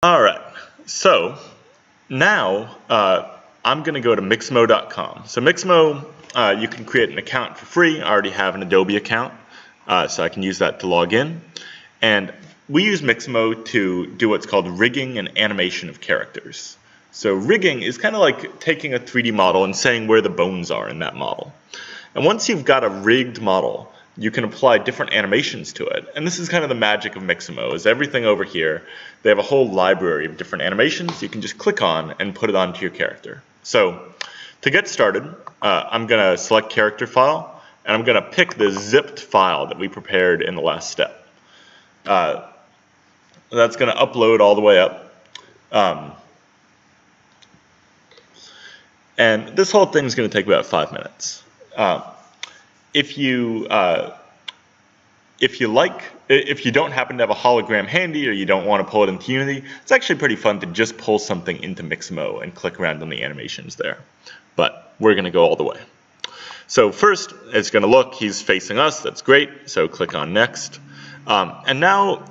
All right, so now I'm going to go to mixamo.com. So Mixamo, you can create an account for free. I already have an Adobe account, so I can use that to log in. And we use Mixamo to do what's called rigging and animation of characters. So rigging is kind of like taking a 3D model and saying where the bones are in that model. And once you've got a rigged model, you can apply different animations to it. And this is kind of the magic of Mixamo, is everything over here, they have a whole library of different animations you can just click on and put it onto your character. So to get started, I'm going to select character file, and I'm going to pick the zipped file that we prepared in the last step. That's going to upload all the way up. And this whole thing is going to take about 5 minutes. If you don't happen to have a hologram handy or you don't want to pull it into Unity, it's actually pretty fun to just pull something into Mixamo and click around on the animations there. But we're going to go all the way. So first, it's going to look, he's facing us, that's great, so click on Next. And now,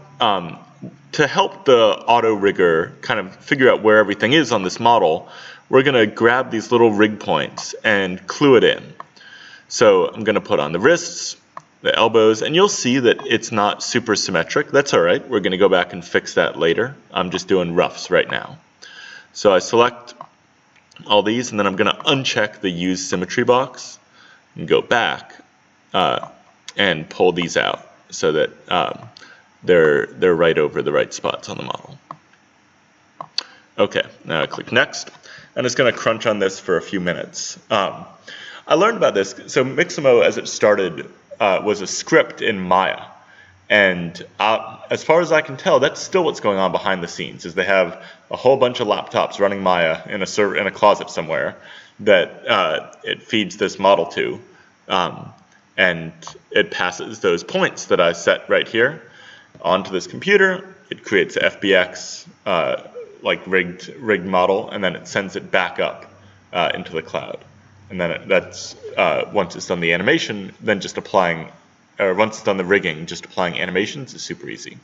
to help the auto rigger kind of figure out where everything is on this model, we're going to grab these little rig points and clue it in. So I'm going to put on the wrists, the elbows, and you'll see that it's not super symmetric. That's all right. We're going to go back and fix that later. I'm just doing roughs right now. So I select all these, and then I'm going to uncheck the Use Symmetry box and go back and pull these out so that they're right over the right spots on the model. Okay, now I click Next, and it's going to crunch on this for a few minutes. I learned about this. So Mixamo, as it started, was a script in Maya. And as far as I can tell, that's still what's going on behind the scenes, is they have a whole bunch of laptops running Maya in a closet somewhere that it feeds this model to. And it passes those points that I set right here onto this computer. It creates a FBX like rigged model, and then it sends it back up into the cloud. And then that's once it's done the animation, then just applying, or once it's done the rigging, just applying animations is super easy.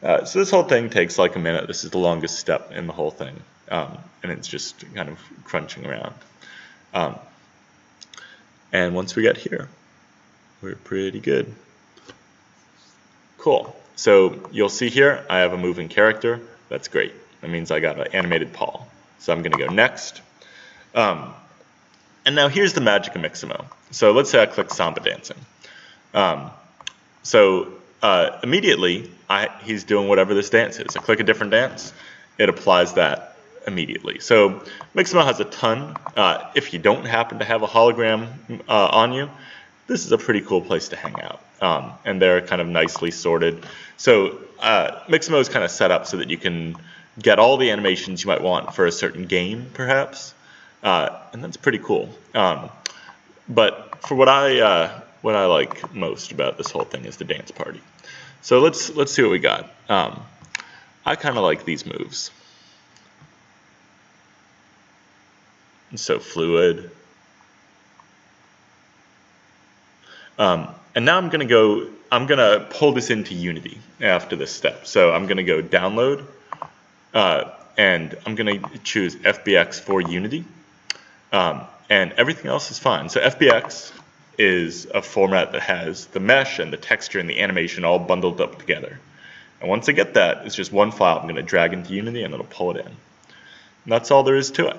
So this whole thing takes like a minute. This is the longest step in the whole thing, and it's just kind of crunching around. And once we get here, we're pretty good. Cool. So you'll see here, I have a moving character. That's great. That means I got an animated paw. So I'm going to go Next. And now here's the magic of Mixamo. So let's say I click Samba Dancing. Immediately, he's doing whatever this dance is. I click a different dance, it applies that immediately. So Mixamo has a ton. If you don't happen to have a hologram on you, this is a pretty cool place to hang out. And they're kind of nicely sorted. So Mixamo is kind of set up so that you can get all the animations you might want for a certain game, perhaps. And that's pretty cool. But for what I like most about this whole thing is the dance party. So let's see what we got. I kind of like these moves. It's so fluid. And now I'm gonna pull this into Unity after this step. So I'm gonna go Download, and I'm gonna choose FBX for Unity. And everything else is fine. So FBX is a format that has the mesh and the texture and the animation all bundled up together. And once I get that, it's just one file I'm going to drag into Unity and it'll pull it in. And that's all there is to it.